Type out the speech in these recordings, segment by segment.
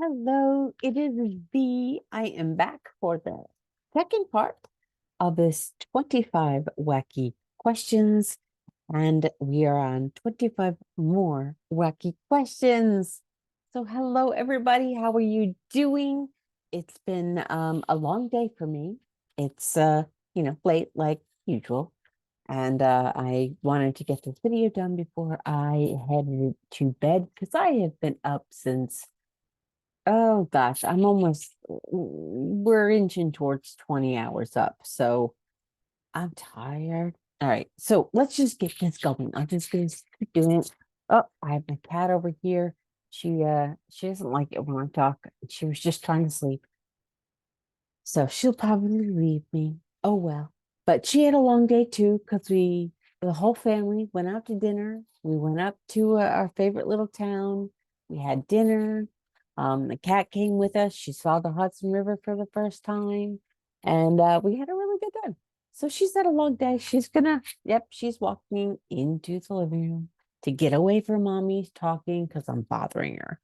Hello, it is V. I am back for the second part of this 25 wacky questions, and we are on 25 more wacky questions. So, hello, everybody. How are you doing? It's been a long day for me. It's late like usual, and I wanted to get this video done before I headed to bed because I have been up since. Oh gosh, we're inching towards 20 hours up. So I'm tired. All right. So let's just get this going. I'm just gonna keep doing it. Oh, I have my cat over here. She doesn't like it when I talk. She was just trying to sleep. So she'll probably leave me. Oh well. But she had a long day too, because the whole family went out to dinner. We went up to our favorite little town. We had dinner. The cat came with us. She saw the Hudson River for the first time, and we had a really good time. So she's had a long day. She's walking into the living room to get away from mommy talking because I'm bothering her.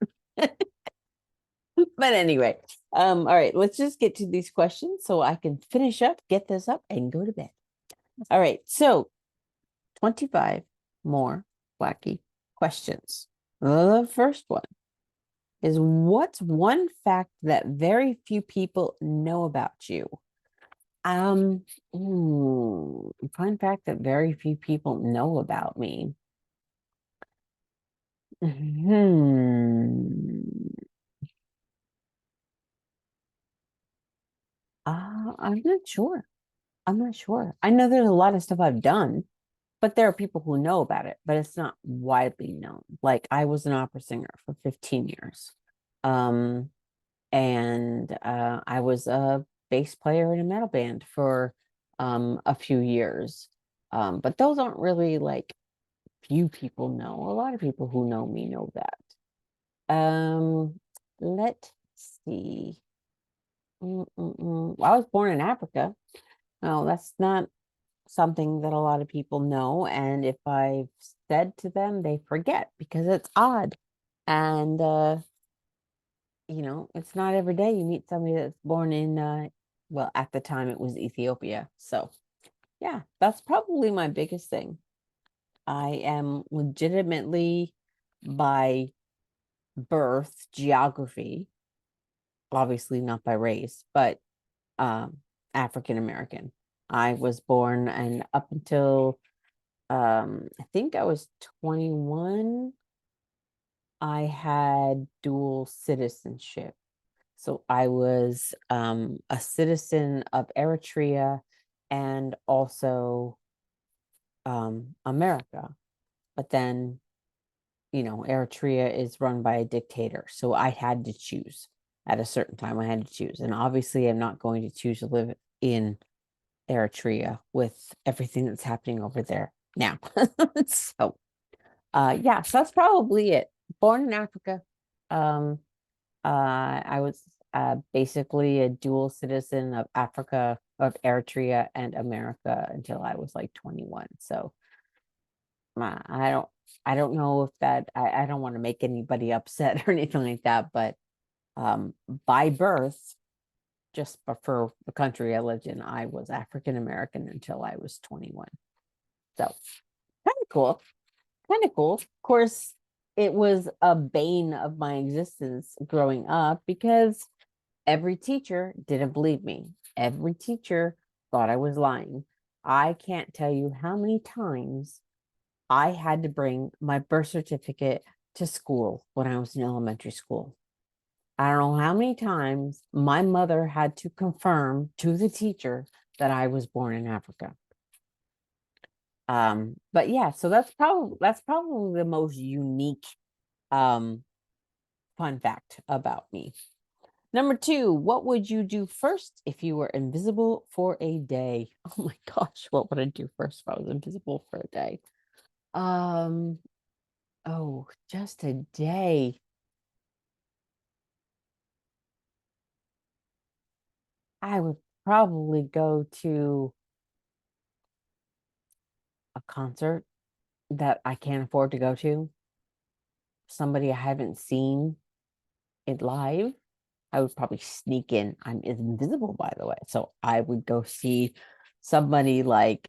But anyway, all right, let's just get to these questions so I can finish up, get this up, and go to bed. All right, so 25 more wacky questions. The first one is, what's one fact that very few people know about you? Um, Fun fact that very few people know about me. Hmm. I'm not sure. I'm not sure. I know there's a lot of stuff I've done, but there are people who know about it, but it's not widely known. Like I was an opera singer for 15 years. Um, and I was a bass player in a metal band for a few years. But those aren't really like few people know. A lot of people who know me know that. Um, let's see. Well, I was born in Africa. No, that's not something that a lot of people know. And if I've said to them, they forget because it's odd. And, it's not every day you meet somebody that's born in, well, at the time it was Ethiopia. So, yeah, that's probably my biggest thing. I am legitimately by birth, geography, obviously not by race, but um, African American. I was born and up until I think I was 21, I had dual citizenship. So I was a citizen of Eritrea and also America. But then, Eritrea is run by a dictator. So I had to choose at a certain time. I had to choose. And obviously, I'm not going to choose to live in Eritrea with everything that's happening over there now. So yeah, so that's probably it. Born in Africa. Um, I was basically a dual citizen of Africa, of Eritrea and America until I was like 21. So uh, I don't, I don't know if I don't want to make anybody upset or anything like that, but by birth, just for the country I lived in, I was African American until I was 21. So kind of cool. Kind of cool. Of course, it was a bane of my existence growing up because every teacher didn't believe me. Every teacher thought I was lying. I can't tell you how many times I had to bring my birth certificate to school when I was in elementary school. I don't know how many times my mother had to confirm to the teacher that I was born in Africa. But yeah, so that's probably the most unique um fun fact about me. Number two, what would you do first if you were invisible for a day? Oh my gosh, what would I do first if I was invisible for a day? Um, oh, just a day. I would probably go to a concert that I can't afford to go to, somebody I haven't seen it live, I would probably sneak in. I'm invisible, by the way. So I would go see somebody like,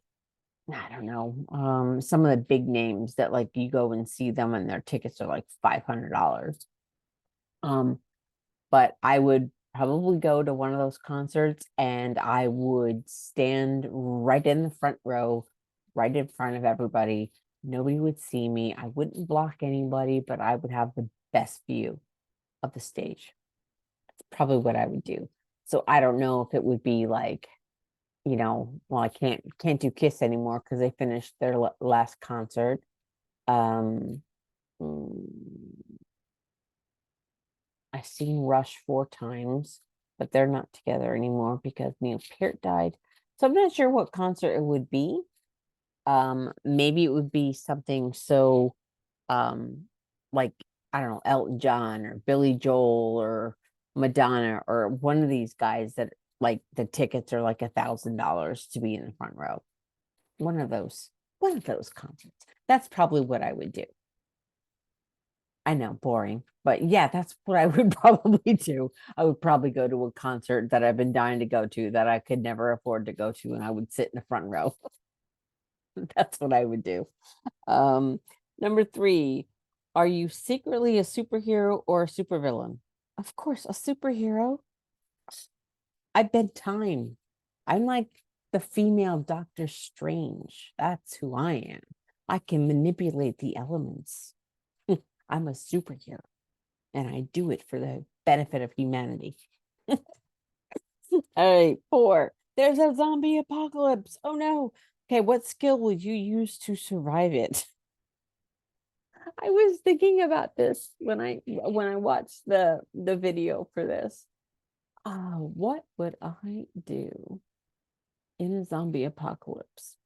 I don't know, some of the big names that like you go and see them and their tickets are like $500. Um, but I would probably go to one of those concerts and I would stand right in the front row, right in front of everybody. Nobody would see me. I wouldn't block anybody, but I would have the best view of the stage. That's probably what I would do. So I don't know if it would be like, well, I can't do Kiss anymore because they finished their last concert. Um, mm, I've seen Rush 4 times, but they're not together anymore because Neil Peart died. So I'm not sure what concert it would be. Maybe it would be something so um like I don't know, Elton John or Billy Joel or Madonna or one of these guys that like the tickets are like $1,000 to be in the front row. One of those concerts. That's probably what I would do. I know, boring, but yeah, that's what I would probably do. I would probably go to a concert that I've been dying to go to that I could never afford to go to, and I would sit in the front row. That's what I would do. Um, Number 3, are you secretly a superhero or a supervillain? Of course, a superhero. I bend time. I'm like the female Doctor Strange. That's who I am. I can manipulate the elements. I'm a superhero, and I do it for the benefit of humanity. All right, 4. There's a zombie apocalypse. Oh no. Okay, what skill would you use to survive it? I was thinking about this when I watched the video for this. What would I do in a zombie apocalypse?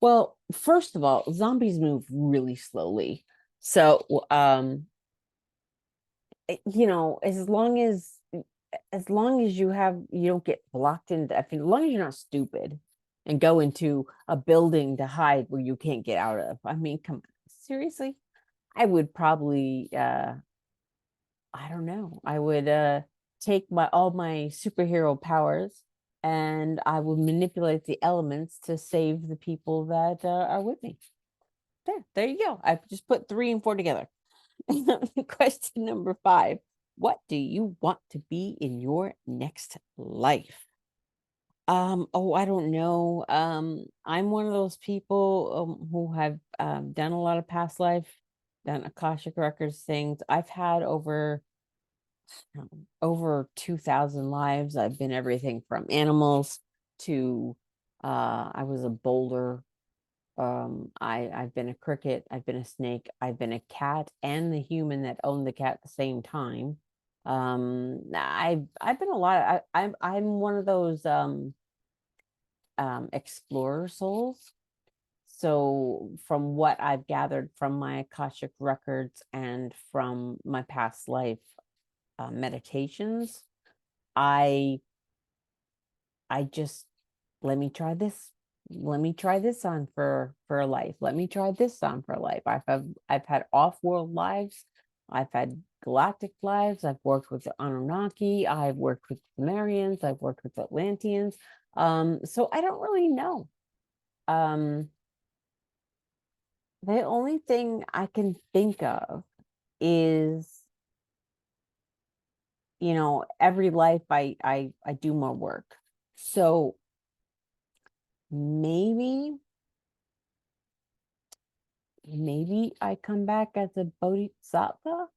Well, first of all, zombies move really slowly. So, as long as you don't get blocked into, as long as you're not stupid and go into a building to hide where you can't get out of. I mean, come on, seriously? I would probably I don't know. I would take my all my superhero powers and I would manipulate the elements to save the people that are with me. There you go. I just put 3 and 4 together. Question number 5. What do you want to be in your next life? Oh, I don't know. I'm one of those people who have done a lot of past life, done Akashic Records things. I've had over 2,000 lives. I've been everything from animals to I was a boulder. I've been a cricket, I've been a snake, I've been a cat and the human that owned the cat at the same time. I've been a lot of, I'm one of those explorer souls. So from what I've gathered from my Akashic records and from my past life meditations, I I just let me try this. Let me try this on for a life. Let me try this on for a life. I've had off-world lives. I've had galactic lives. I've worked with the Anunnaki. I've worked with Sumerians. I've worked with Atlanteans. So I don't really know. Um, the only thing I can think of is, every life I do more work. So maybe I come back as a bodhisattva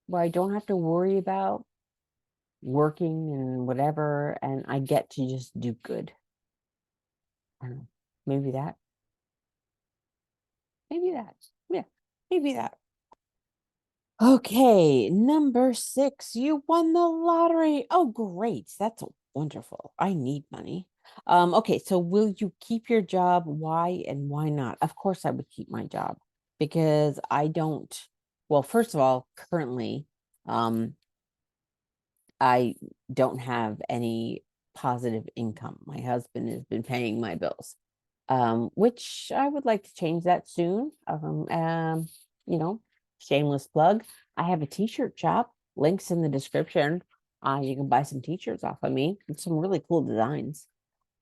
where I don't have to worry about working and whatever, and I get to just do good. I don't know. Maybe that. Maybe that. Yeah, maybe that. Okay, number 6. You won the lottery. Oh, great. That's wonderful. I need money. Okay, so will you keep your job? Why and why not? Of course, I would keep my job because I don't, well, first of all, currently, I don't have any positive income. My husband has been paying my bills, which I would like to change that soon. You know, shameless plug. I have a t-shirt shop. Links in the description. You can buy some t-shirts off of me. Some really cool designs.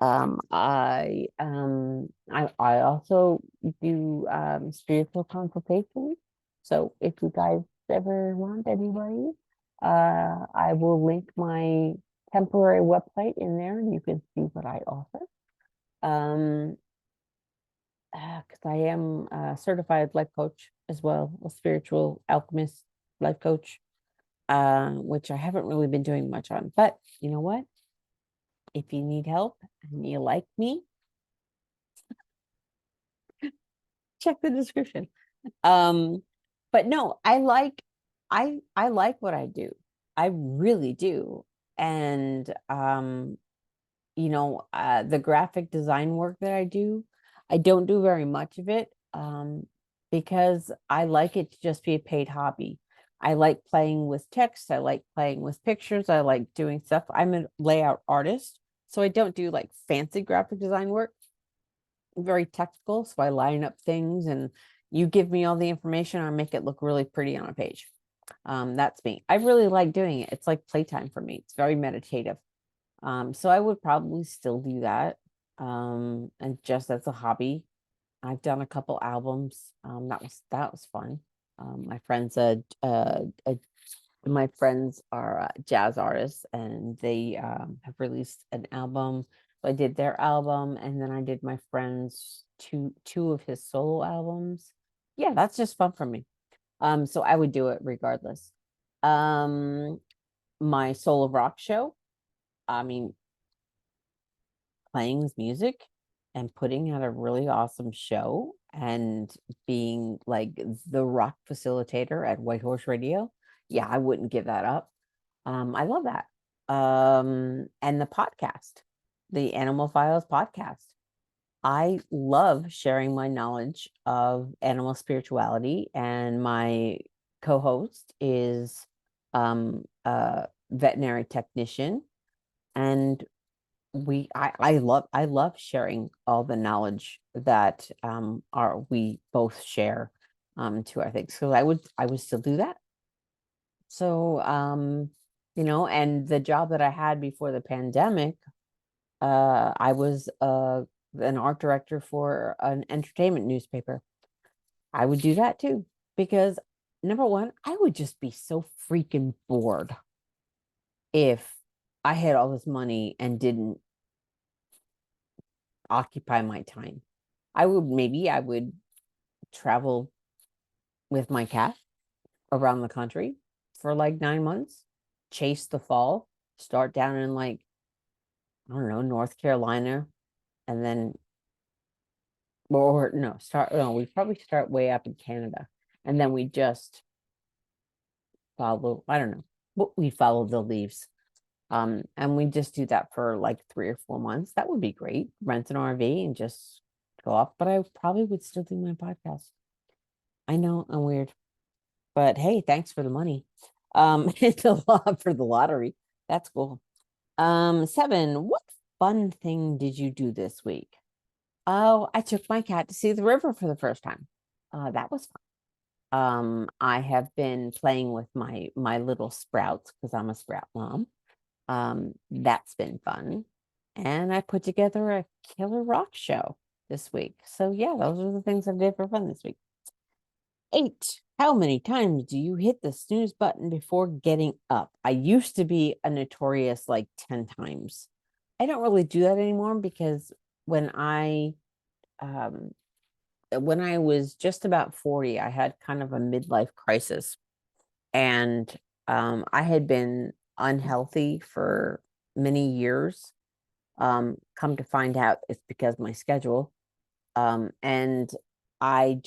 I also do spiritual consultations. So if you guys ever want anybody, I will link my temporary website in there and you can see what I offer. Um, because I am a certified life coach as well, a spiritual alchemist life coach, which I haven't really been doing much on. But you know what? If you need help and you like me, check the description. But no, I like what I do. I really do. And the graphic design work that I don't do very much of it because I like it to just be a paid hobby. I like playing with text. I like playing with pictures. I like doing stuff. I'm a layout artist, so I don't do like fancy graphic design work. I'm very technical, so I line up things and you give me all the information, I make it look really pretty on a page. That's me. I really like doing it. It's like playtime for me. It's very meditative. So I would probably still do that. And just as a hobby. I've done a couple albums. That was fun. My friends are jazz artists, and they have released an album. So I did their album, and then I did my friend's two of his solo albums. Yeah, that's just fun for me. So I would do it regardless. Um, my Soul of Rock show. I mean, playing with music and putting out a really awesome show and being like the rock facilitator at White Horse Radio. Yeah, I wouldn't give that up. I love that. And the podcast, the Animal Files podcast. I love sharing my knowledge of animal spirituality, and my co-host is a veterinary technician, and I love sharing all the knowledge that we both share to our things. So I would still do that. So and the job that I had before the pandemic, I was an art director for an entertainment newspaper. I would do that too because number one, I would just be so freaking bored if I had all this money and didn't occupy my time. I would travel with my cat around the country for like 9 months, chase the fall, start down in like, I don't know, North Carolina, and then, or no, we probably start way up in Canada. And then we just follow, I don't know, but we follow the leaves. And we just do that for like 3 or 4 months. That would be great. Rent an RV and just go off. But I probably would still do my podcast. I know I'm weird, but hey, thanks for the money. It's a lot for the lottery. That's cool. 7, what fun thing did you do this week? Oh, I took my cat to see the river for the first time. That was fun. I have been playing with my little sprouts because I'm a sprout mom. That's been fun. And I put together a killer rock show this week. So yeah, those are the things I did for fun this week. 8, how many times do you hit the snooze button before getting up? I used to be a notorious like 10 times. I don't really do that anymore because when I um when I was just about 40, I had kind of a midlife crisis, and I had been unhealthy for many years. Come to find out it's because of my schedule. And I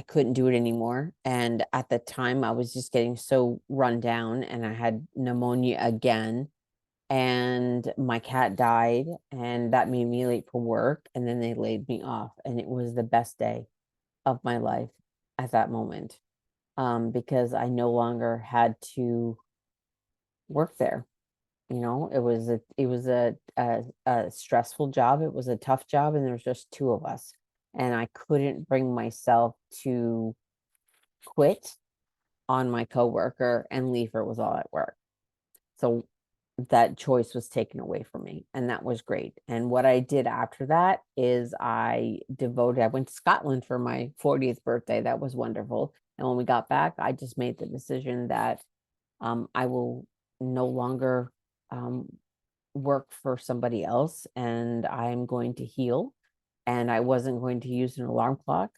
couldn't do it anymore. And at the time I was just getting so run down, and I had pneumonia again, and my cat died, and that made me late for work, and then they laid me off, and it was the best day of my life at that moment. Because I no longer had to work there. It was a stressful job. It was a tough job, and there was just two of us, and I couldn't bring myself to quit. on my coworker and leave her was all at work. So that choice was taken away from me, and that was great. And what I did after that is I went to Scotland for my 40th birthday. That was wonderful. And when we got back, I just made the decision that I will no longer work for somebody else, and I'm going to heal. And I wasn't going to use an alarm clock.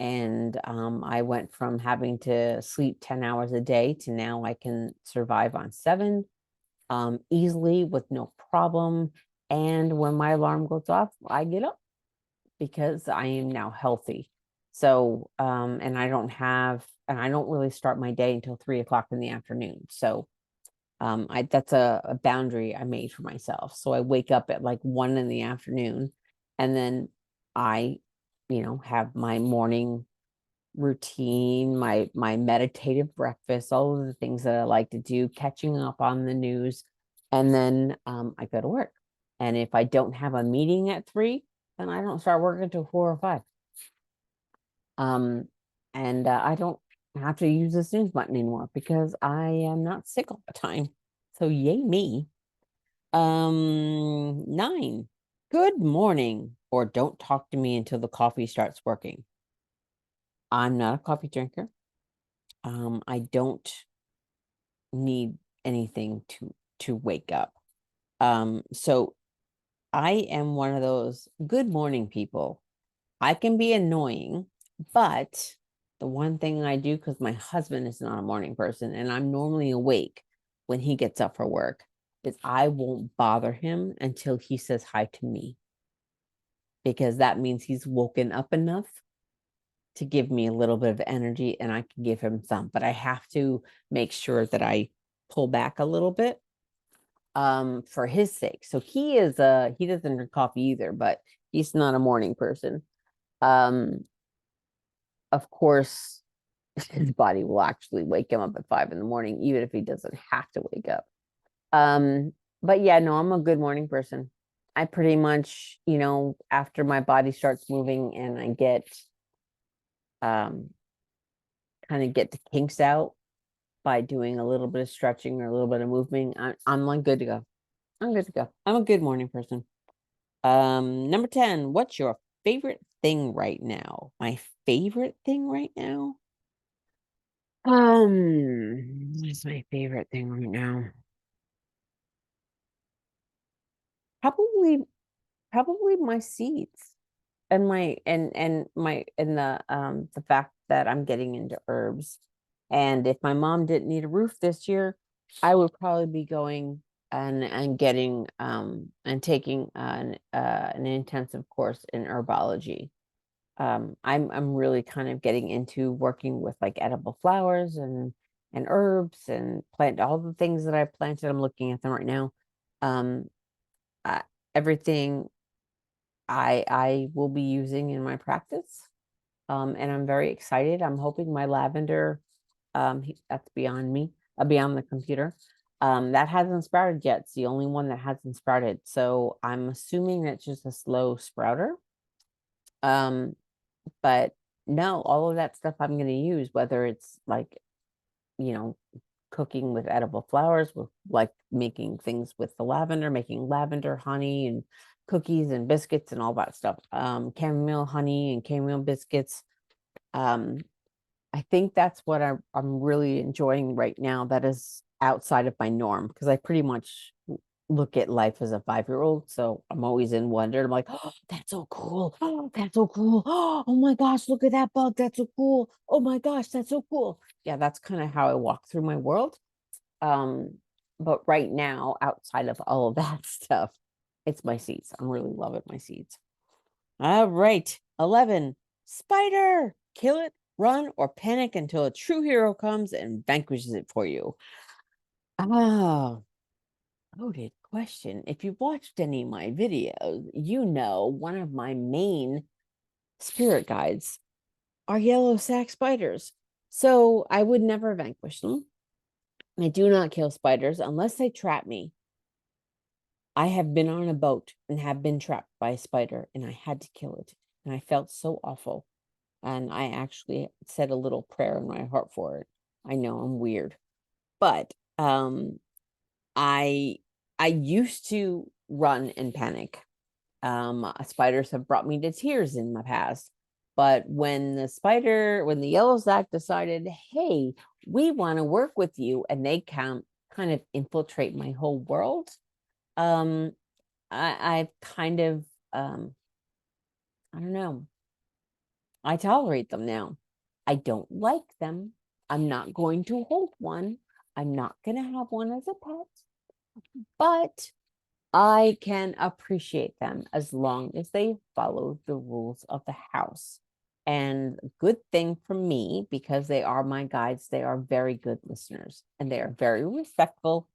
And I went from having to sleep 10 hours a day to now I can survive on 7 easily with no problem. And when my alarm goes off, I get up because I am now healthy. So, and I don't really start my day until 3 o'clock in the afternoon. So, that's a boundary I made for myself. So I wake up at like 1 in the afternoon, and then I, have my morning routine, my meditative breakfast, all of the things that I like to do, catching up on the news, and then I go to work. And if I don't have a meeting at 3, then I don't start working until 4 or 5. And I don't have to use the snooze button anymore because I am not sick all the time. So yay me. 9. Good morning, or don't talk to me until the coffee starts working. I'm not a coffee drinker. I don't need anything to wake up. So I am one of those good morning people. I can be annoying, but the one thing I do, because my husband is not a morning person and I'm normally awake when he gets up for work, is I won't bother him until he says hi to me, because that means he's woken up enough to give me a little bit of energy and I can give him some, but I have to make sure that I pull back a little bit for his sake. So he doesn't drink coffee either, but he's not a morning person. Of course, his body will actually wake him up at 5 in the morning, even if he doesn't have to wake up. But yeah, no, I'm a good morning person. I pretty much, after my body starts moving and I get kind of get the kinks out by doing a little bit of stretching or a little bit of moving, I'm like good to go. I'm good to go. I'm a good morning person. Number 10, what's your favorite thing right now? My favorite thing right now? What's my favorite thing right now? Probably, probably my seeds and the fact that I'm getting into herbs. And if my mom didn't need a roof this year, I would probably be going and getting and taking an intensive course in herbology. I'm really kind of getting into working with like edible flowers and herbs and plant all the things that I planted. I'm looking at them right now. Um, uh, Everything I will be using in my practice. And I'm very excited. I'm hoping my lavender, that's beyond me, beyond the computer. That hasn't sprouted yet. It's the only one that hasn't sprouted. So I'm assuming it's just a slow sprouter. But no, all of that stuff I'm going to use, whether it's like, you know, cooking with edible flowers, with like making things with the lavender, making lavender honey and cookies and biscuits and all that stuff. Chamomile honey and chamomile biscuits. Um, I think that's what I'm really enjoying right now. That is outside of my norm, because I pretty much look at life as a 5-year-old. So I'm always in wonder. I'm like, oh, that's so cool. Oh, that's so cool. Oh my gosh, look at that bug. That's so cool. Oh my gosh, that's so cool. Yeah, that's kind of how I walk through my world. Um, but right now, outside of all of that stuff, it's my seeds. I'm really loving my seeds. All right. 11. Spider. Kill it, run, or panic until a true hero comes and vanquishes it for you. Oh, loaded question. If you've watched any of my videos, you know one of my main spirit guides are yellow sac spiders. So I would never vanquish them. I do not kill spiders unless they trap me. I have been on a boat and have been trapped by a spider, and I had to kill it. And I felt so awful. And I actually said a little prayer in my heart for it. I know I'm weird, but I used to run and panic. Spiders have brought me to tears in my past. But when the yellow sac decided, hey, we want to work with you, and they kind of infiltrate my whole world, um, I've kind of, I don't know, I tolerate them now. I don't like them. I'm not going to hold one. I'm not going to have one as a pet, but I can appreciate them as long as they follow the rules of the house. And good thing for me, because they are my guides, they are very good listeners and they are very respectful.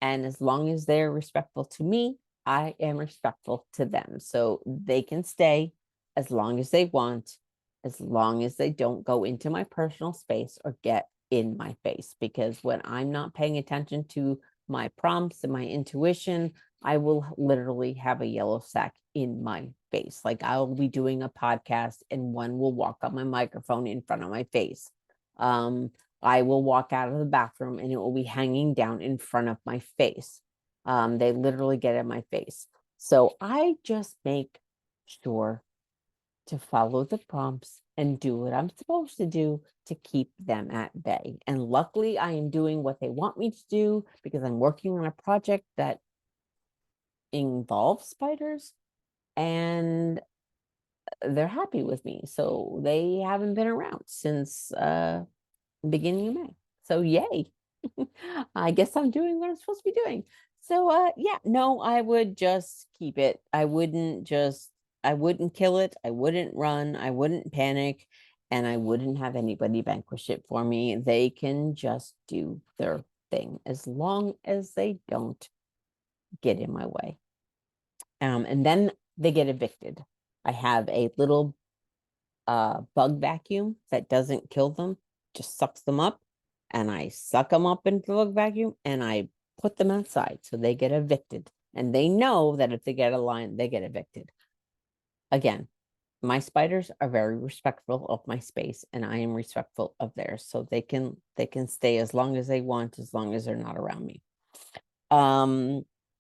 And as long as they're respectful to me, I am respectful to them. So they can stay as long as they want, as long as they don't go into my personal space or get in my face. Because when I'm not paying attention to my prompts and my intuition, I will literally have a yellow sac in my face. Like I'll be doing a podcast and one will walk up my microphone in front of my face. I will walk out of the bathroom and it will be hanging down in front of my face. They literally get in my face. So I just make sure to follow the prompts and do what I'm supposed to do to keep them at bay. And luckily, I am doing what they want me to do because I'm working on a project that involves spiders and they're happy with me. So they haven't been around since beginning of May. So yay. I guess I'm doing what I'm supposed to be doing. So yeah, no, I would just keep it. I wouldn't kill it. I wouldn't run. I wouldn't panic. And I wouldn't have anybody vanquish it for me. They can just do their thing as long as they don't get in my way. And then they get evicted. I have a little bug vacuum that doesn't kill them, just sucks them up. And I suck them up into the bug vacuum and I put them outside so they get evicted. And they know that if they get a line, they get evicted. Again, my spiders are very respectful of my space and I am respectful of theirs. So they can stay as long as they want, as long as they're not around me.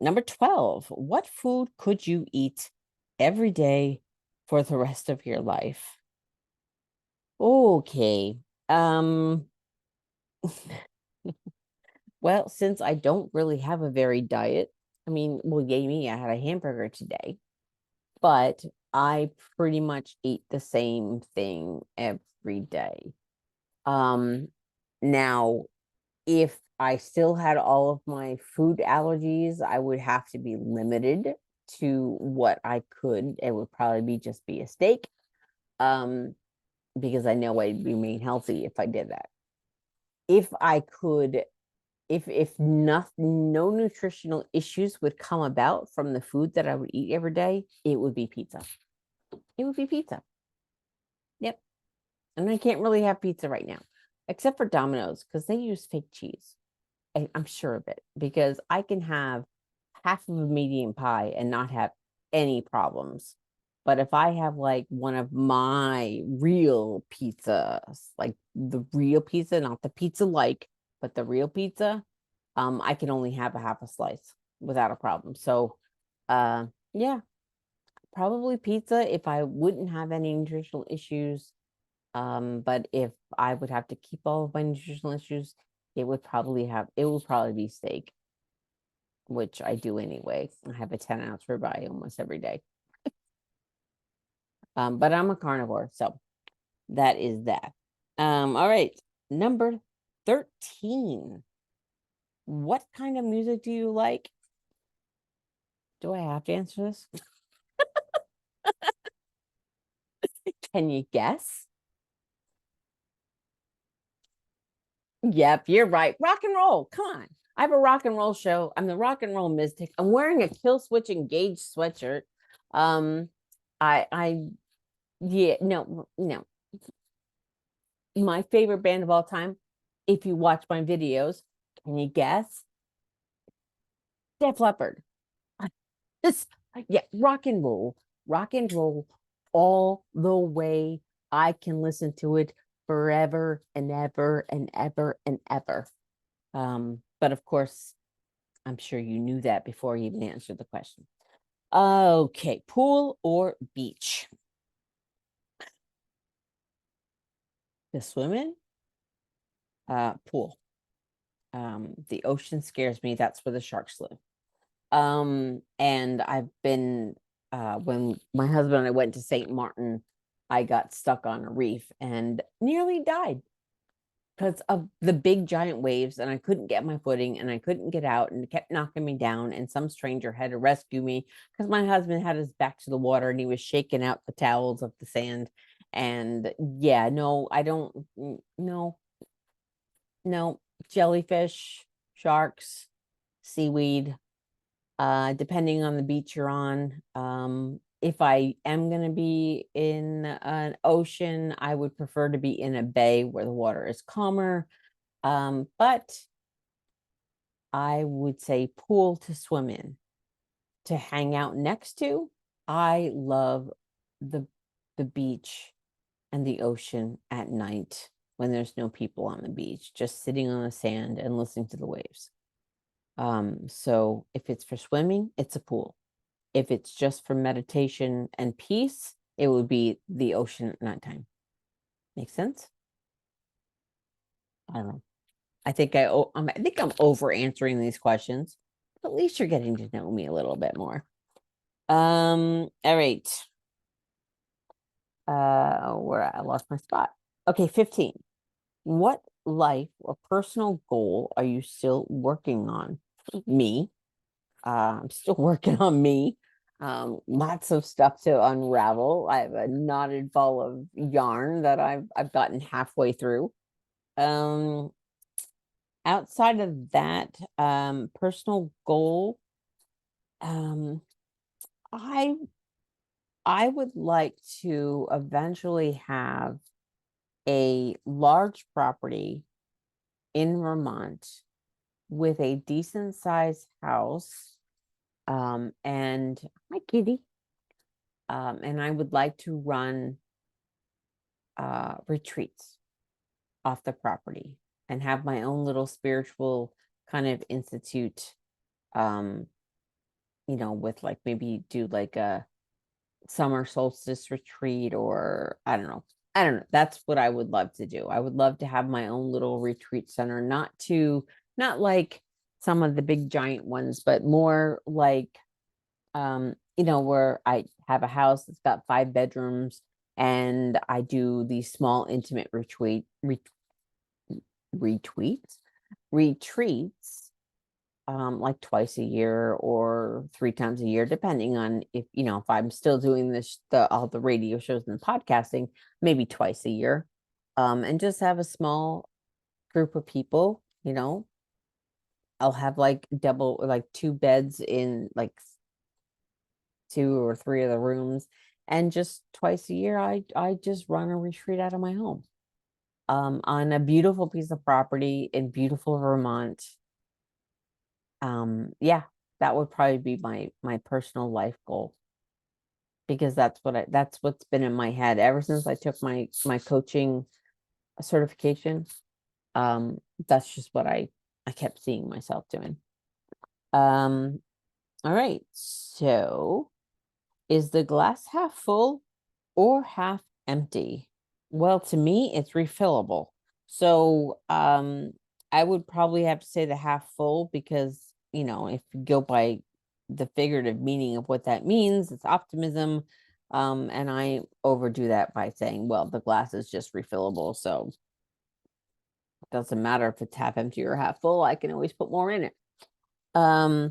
Number 12, what food could you eat every day for the rest of your life? Okay. Um, well, since I don't really have a varied diet, I mean, well, yay me, I had a hamburger today, but I pretty much eat the same thing every day. Now, if I still had all of my food allergies, I would have to be limited to what I could. It would probably be a steak. Because I know I'd remain healthy if I did that. If I could, if no nutritional issues would come about from the food that I would eat every day, it would be pizza. It would be pizza. Yep. And I can't really have pizza right now, except for Domino's, because they use fake cheese. I'm sure of it, because I can have half of a medium pie and not have any problems. But if I have like one of my real pizzas, like the real pizza, not the pizza like, but the real pizza, I can only have a half a slice without a problem. So yeah, probably pizza if I wouldn't have any nutritional issues. But if I would have to keep all of my nutritional issues, it would probably be steak, which I do anyway. I have a 10-ounce ribeye almost every day. But I'm a carnivore, so that is that. All right, number 13. What kind of music do you like? Do I have to answer this? Can you guess? Yep, you're right. Rock and roll. Come on. I have a rock and roll show. I'm the rock and roll mystic. I'm wearing a Kill Switch Engage sweatshirt. Um, I yeah, no. My favorite band of all time, if you watch my videos, can you guess? Def Leppard. Just yeah, rock and roll all the way. I can listen to it forever and ever and ever and ever. But of course, I'm sure you knew that before you even answered the question. Okay, pool or beach? To swim in? Pool. The ocean scares me. That's where the sharks live. And I've been when my husband and I went to St. Martin, I got stuck on a reef and nearly died because of the big giant waves, and I couldn't get my footing and I couldn't get out, and it kept knocking me down, and some stranger had to rescue me because my husband had his back to the water and he was shaking out the towels of the sand. And yeah, no, I don't. No, no, jellyfish, sharks, seaweed, depending on the beach you're on. If I am going to be in an ocean, I would prefer to be in a bay where the water is calmer. But I would say pool to swim in. To hang out next to, I love the the beach and the ocean at night when there's no people on the beach, just sitting on the sand and listening to the waves. So if it's for swimming, it's a pool. If it's just for meditation and peace, it would be the ocean at nighttime. Make sense? I don't know. I think I'm over answering these questions. But at least you're getting to know me a little bit more. All right. Where I lost my spot. Okay, 15. What life or personal goal are you still working on? Me. I'm still working on me. Lots of stuff to unravel. I have a knotted ball of yarn that I've gotten halfway through. Um, Outside of that, personal goal, um, I I would like to eventually have a large property in Vermont with a decent sized house. And my kitty. And I would like to run retreats off the property and have my own little spiritual kind of institute. Um, with like maybe do like a summer solstice retreat, or I don't know. I don't know. That's what I would love to do. I would love to have my own little retreat center, not like some of the big giant ones, but more like where I have a house that's got 5 bedrooms, and I do these small intimate retreats, like twice a year or 3 times a year, depending on if I'm still doing all the radio shows and podcasting, maybe twice a year. And just have a small group of people. I'll have like 2 beds in like 2 or 3 of the rooms, and just twice a year I just run a retreat out of my home, on a beautiful piece of property in beautiful Vermont. Yeah, that would probably be my personal life goal, because that's what's been in my head ever since I took my coaching certification. That's just what I kept seeing myself doing. All right, so is the glass half full or half empty? Well, to me, it's refillable. So, I would probably have to say the half full, because, if you go by the figurative meaning of what that means, it's optimism. And I overdo that by saying, well, the glass is just refillable. So it doesn't matter if it's half empty or half full. I can always put more in it. All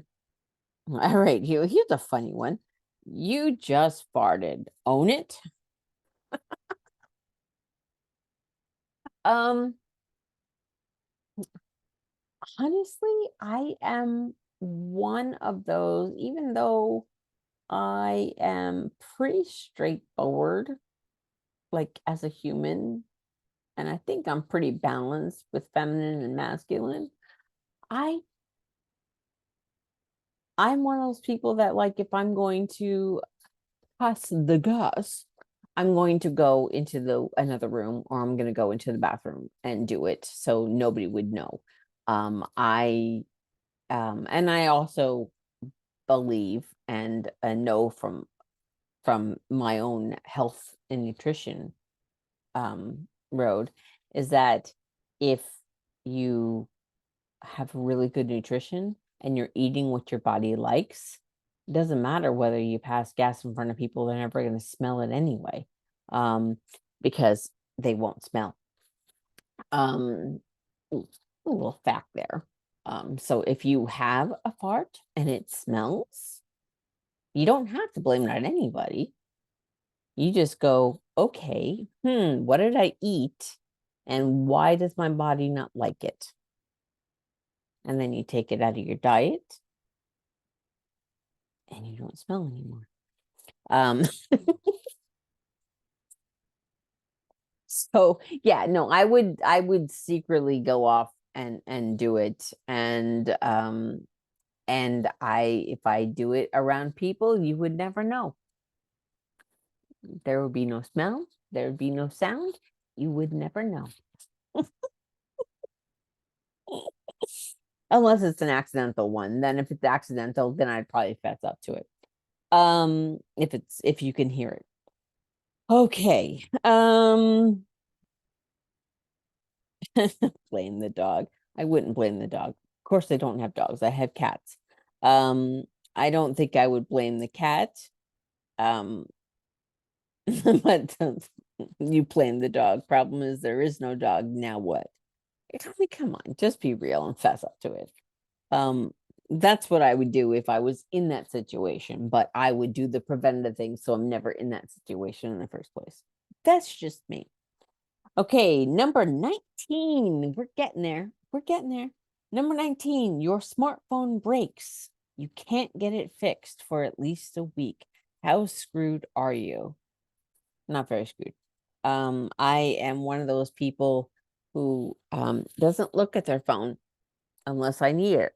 right, here's a funny one. You just farted. Own it. Um, Honestly, I am one of those, even though I am pretty straightforward, like as a human, and I think I'm pretty balanced with feminine and masculine. I I'm one of those people that, like, if I'm going to pass the gas, I'm going to go into another room, or I'm going to go into the bathroom and do it so nobody would know. I and I also believe and know from my own health and nutrition road is that if you have really good nutrition and you're eating what your body likes, it doesn't matter whether you pass gas in front of people, they're never going to smell it anyway, because they won't smell. A little fact there. So if you have a fart and it smells, you don't have to blame it on anybody. You just go, okay, what did I eat? And why does my body not like it? And then you take it out of your diet and you don't smell anymore. So yeah, no, I would secretly go off and do it. And if I do it around people, you would never know. There would be no smell, there would be no sound, you would never know. Unless it's an accidental one. Then if it's accidental, then I'd probably fess up to it. If you can hear it. Okay. Blame the dog. I wouldn't blame the dog. Of course, I don't have dogs. I have cats. Um, I don't think I would blame the cat. But you blame the dog. Problem is there is no dog. Now what? I mean, come on, just be real and fess up to it. That's what I would do if I was in that situation, but I would do the preventative thing so I'm never in that situation in the first place. That's just me. Okay, number 19. We're getting there. We're getting there. Number 19, your smartphone breaks. You can't get it fixed for at least a week. How screwed are you? Not very screwed. I am one of those people who doesn't look at their phone unless I need it,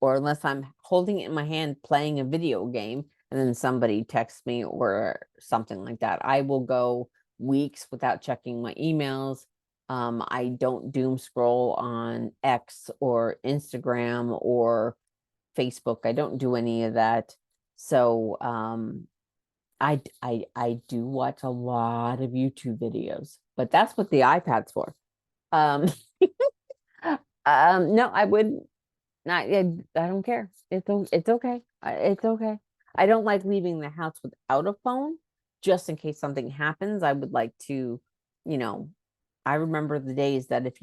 or unless I'm holding it in my hand playing a video game and then somebody texts me or something like that. I will go weeks without checking my emails. I don't doom scroll on X or Instagram or Facebook. I don't do any of that. So I do watch a lot of YouTube videos, but that's what the iPad's for. Um, no, I wouldn't. Not, I don't care. It's okay. It's okay. I don't like leaving the house without a phone, just in case something happens. I would like to, you know, I remember the days that if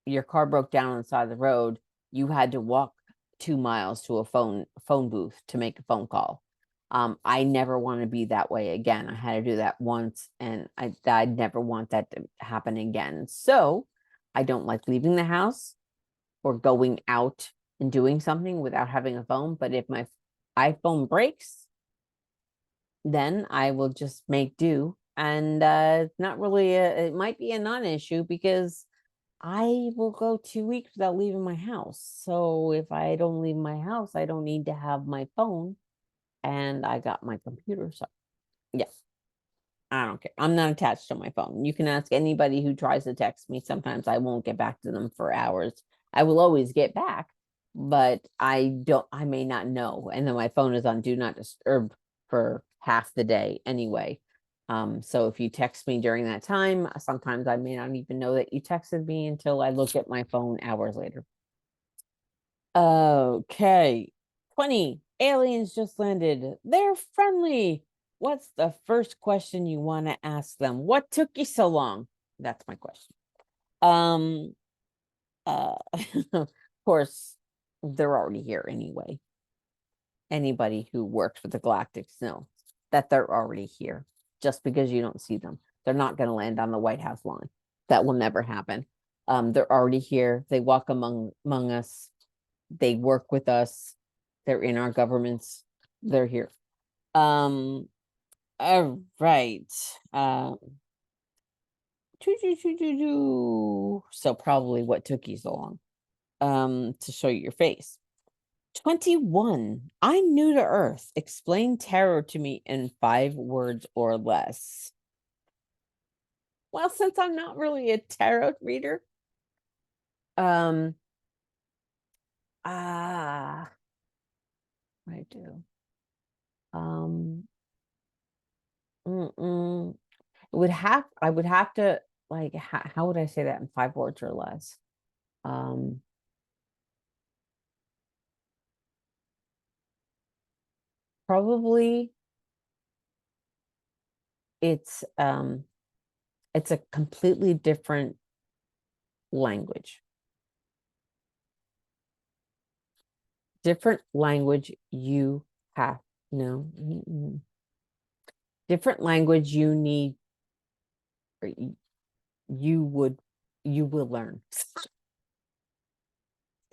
your car broke down on the side of the road, you had to walk 2 miles to a phone booth to make a phone call. I never want to be that way again. I had to do that once, and I'd never want that to happen again. So I don't like leaving the house or going out and doing something without having a phone. But if my iPhone breaks, then I will just make do. And it's not really it might be a non-issue because I will go 2 weeks without leaving my house. So if I don't leave my house, I don't need to have my phone, and I got my computer. So yeah, I don't care. I'm not attached to my phone. You can ask anybody who tries to text me. Sometimes I won't get back to them for hours. I will always get back, but I may not know. And then my phone is on do not disturb for half the day anyway. So if you text me during that time, sometimes I may not even know that you texted me until I look at my phone hours later. Okay. 20. Aliens just landed. They're friendly. What's the first question you want to ask them? What took you so long? That's my question. Of course, they're already here anyway. Anybody who works with the Galactics know that they're already here. Just because you don't see them, they're not going to land on the White House lawn. That will never happen. They're already here. They walk among us. They work with us. They're in our governments. They're here. All right. So probably what took you so long? To show you your face. 21. I'm new to Earth. Explain terror to me in 5 words or less. Well, since I'm not really a tarot reader, um, I do. Um, mm-mm. I would have to like, how would I say that in 5 words or less? Um, Probably it's um it's a completely different language. Different language you have. No. Different language you need, or you would, you will learn.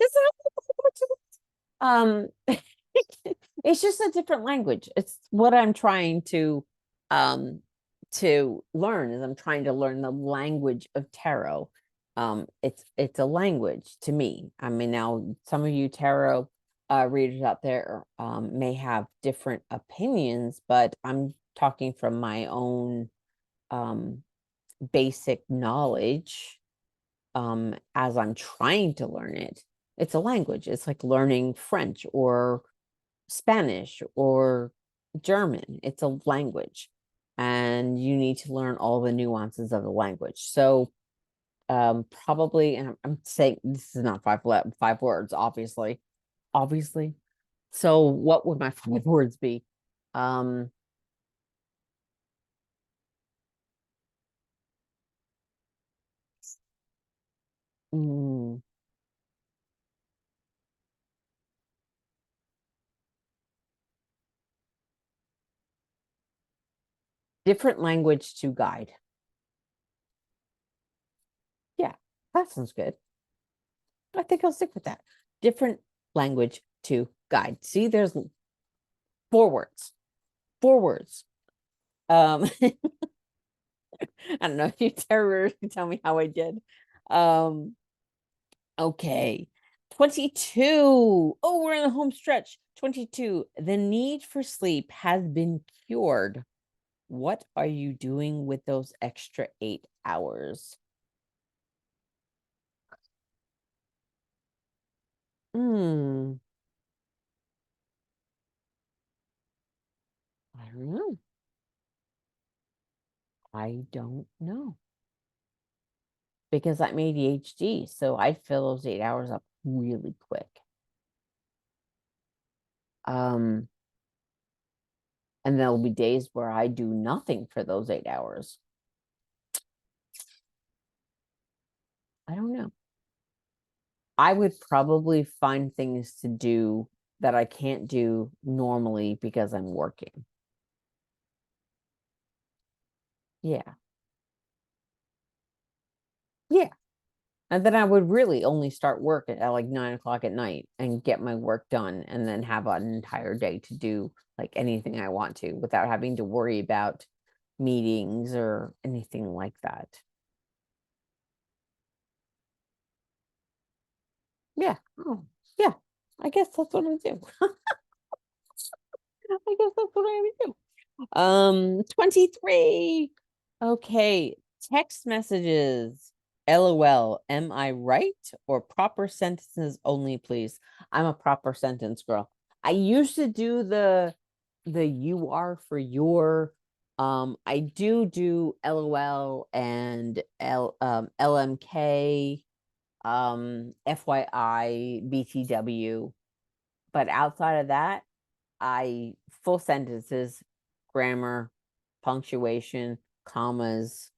Is that it's just a different language. It's what I'm trying um to learn, is I'm trying to learn the language of tarot. It's a language to me. I mean, now some of you tarot readers out there may have different opinions, but I'm talking from my own um basic knowledge. As I'm trying to learn it, it's a language. It's like learning French or Spanish or German. It's a language, and you need to learn all the nuances of the language. So, probably, and I'm saying this is not 5 words, obviously, obviously. So, what would my 5 words be? Um, mm, Different language to guide. Yeah, that sounds good. I think I'll stick with that. Different language to guide. See, there's 4 words. 4 words. I don't know if you terror can tell me how I did. Um, okay. 22. Oh, we're in the home stretch. 22. The need for sleep has been cured. What are you doing with those extra 8 hours? Hmm. I don't know. I don't know. Because I'm ADHD, so I fill those 8 hours up really quick. Um, and there'll be days where I do nothing for those 8 hours. I don't know. I would probably find things to do that I can't do normally because I'm working. Yeah. Yeah. And then I would really only start work at like 9 o'clock at night and get my work done, and then have an entire day to do like anything I want to without having to worry about meetings or anything like that. Yeah. Oh, yeah. I guess that's what I do. I guess that's what I would do. 23. Okay. Text messages. LOL. Am I right? Or proper sentences only, please. I'm a proper sentence girl. I used to do the you are for your. I do LOL and LMK, FYI, BTW. But outside of that, I full sentences, grammar, punctuation, commas,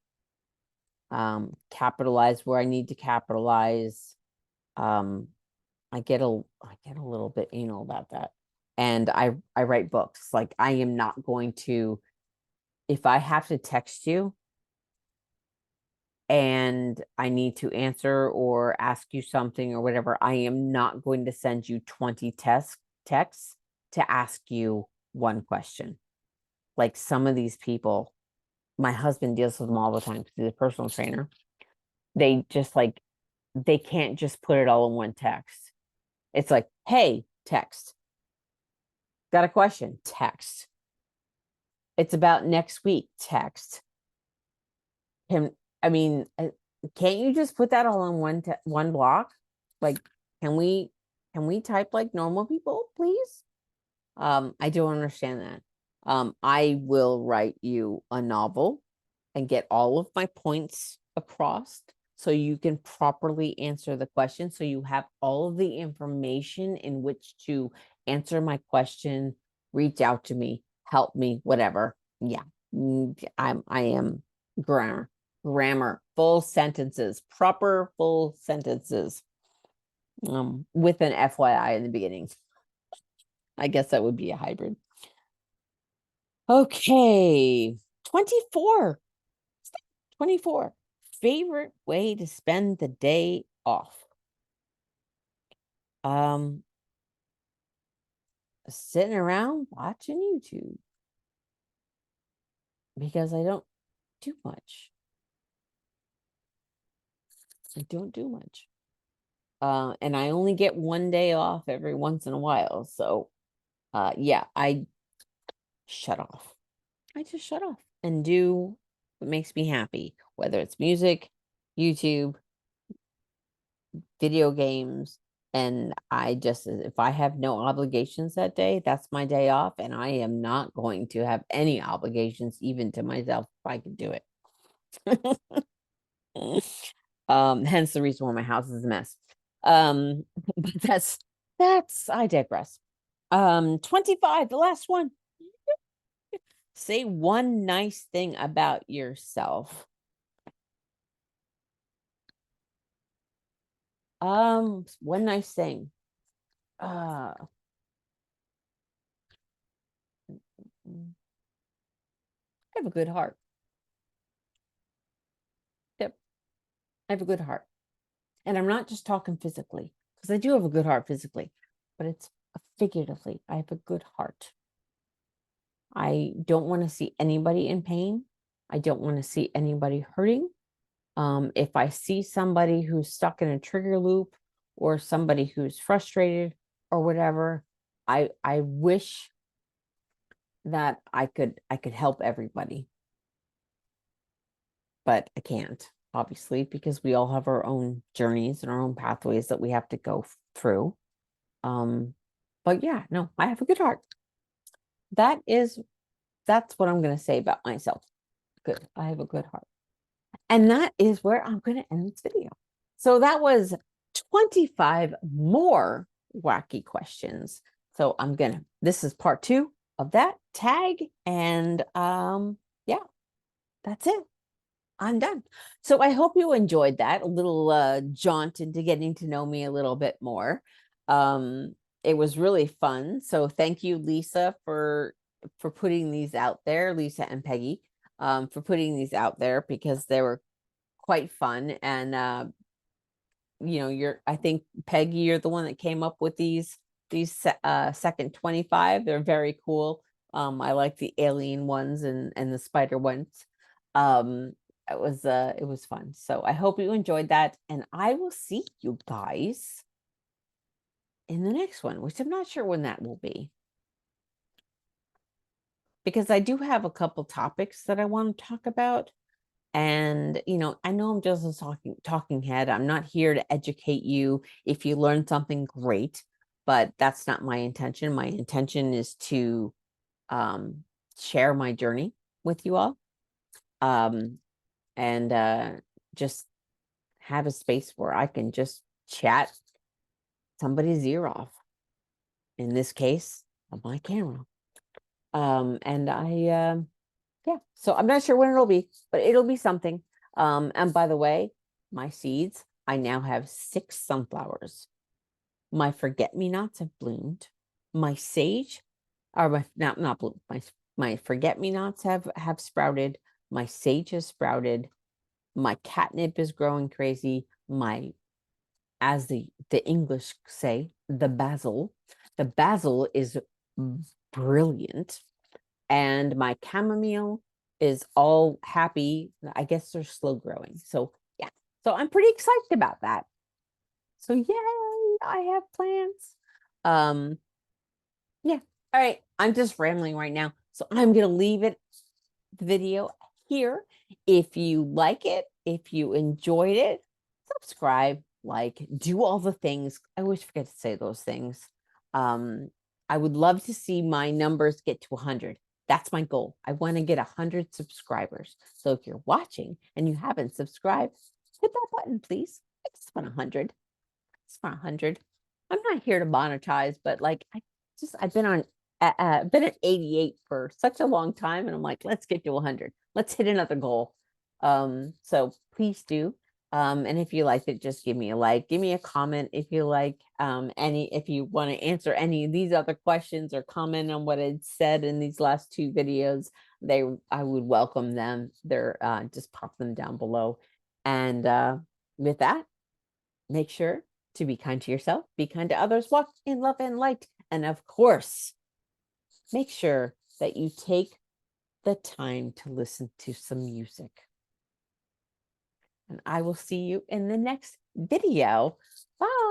capitalize where I need to capitalize. Um, I get a little bit anal about that. And I write books. Like, I am not going to, if I have to text you and I need to answer or ask you something or whatever, I am not going to send you 20 texts to ask you one question. Like, some of these people, my husband deals with them all the time because he's a personal trainer. They just like, they can't just put it all in one text. It's like, hey, text. Got a question? Text. It's about next week. Text. Him. I mean, can't you just put that all in one block? Like, can we type like normal people, please? I don't understand that. I will write you a novel and get all of my points across so you can properly answer the question. So you have all of the information in which to answer my question, reach out to me, help me, whatever. Yeah. I am grammar, full sentences, proper full sentences. With an FYI in the beginning. I guess that would be a hybrid. Okay, 24. 24. Favorite way to spend the day off? Sitting around watching YouTube because I don't do much. I don't do much. And I only get one day off every once in a while. So, yeah, I shut off. I just shut off and do what makes me happy, whether it's music, YouTube, video games. And I just, if I have no obligations that day, that's my day off. And I am not going to have any obligations, even to myself, if I can do it. Hence the reason why my house is a mess. But I digress. 25, the last one. Say one nice thing about yourself. One nice thing. I have a good heart. Yep. I have a good heart. And I'm not just talking physically, because I do have a good heart physically, but it's figuratively. I have a good heart. I don't want to see anybody in pain. I don't want to see anybody hurting. If I see somebody who's stuck in a trigger loop or somebody who's frustrated or whatever, I wish that I could help everybody. But I can't, obviously, because we all have our own journeys and our own pathways that we have to go through. But yeah, no, I have a good heart. That's what I'm going to say about myself. Good. I have a good heart. And that is where I'm going to end this video. So that was 25 more wacky questions. So this is part 2 of that tag. And yeah, that's it. I'm done. So I hope you enjoyed that, a little jaunt into getting to know me a little bit more. It was really fun. So thank you, Lisa, for putting these out there, Lisa and Peggy, for putting these out there because they were quite fun. And I think Peggy, you're the one that came up with these second 25. They're very cool. I like the alien ones and the spider ones. It was fun. So I hope you enjoyed that, and I will see you guys in the next one, which I'm not sure when that will be, because I do have a couple topics that I want to talk about. And I know I'm just a talking head. I'm not here to educate you. If you learn something, great, but that's not my intention. My intention is to share my journey with you all, and just have a space where I can just chat somebody's ear off. In this case, on my camera. And yeah, so I'm not sure when it'll be, but it'll be something. And by the way, my seeds, I now have 6 sunflowers. My forget-me-nots have bloomed. My sage, or my not bloomed. My forget-me-nots have sprouted. My sage has sprouted. My catnip is growing crazy. As the English say, the basil. The basil is brilliant. And my chamomile is all happy. I guess they're slow growing. So yeah. So I'm pretty excited about that. So yay, I have plants. Yeah. All right. I'm just rambling right now. So I'm gonna leave the video here. If you like it, if you enjoyed it, subscribe, like, do all the things. I always forget to say those things. I would love to see my numbers get to 100. That's my goal. I want to get 100 subscribers. So if you're watching and you haven't subscribed, hit that button, please. I just want 100. It's not 100. I'm not here to monetize, but like I've been on been at 88 for such a long time, and I'm like, let's get to 100. Let's hit another goal. So please do. And if you like it, just give me a like, give me a comment if you like if you want to answer any of these other questions or comment on what I said in these last two videos, I would welcome them. They're just pop them down below. And with that, make sure to be kind to yourself, be kind to others, walk in love and light. And of course, make sure that you take the time to listen to some music. And I will see you in the next video. Bye.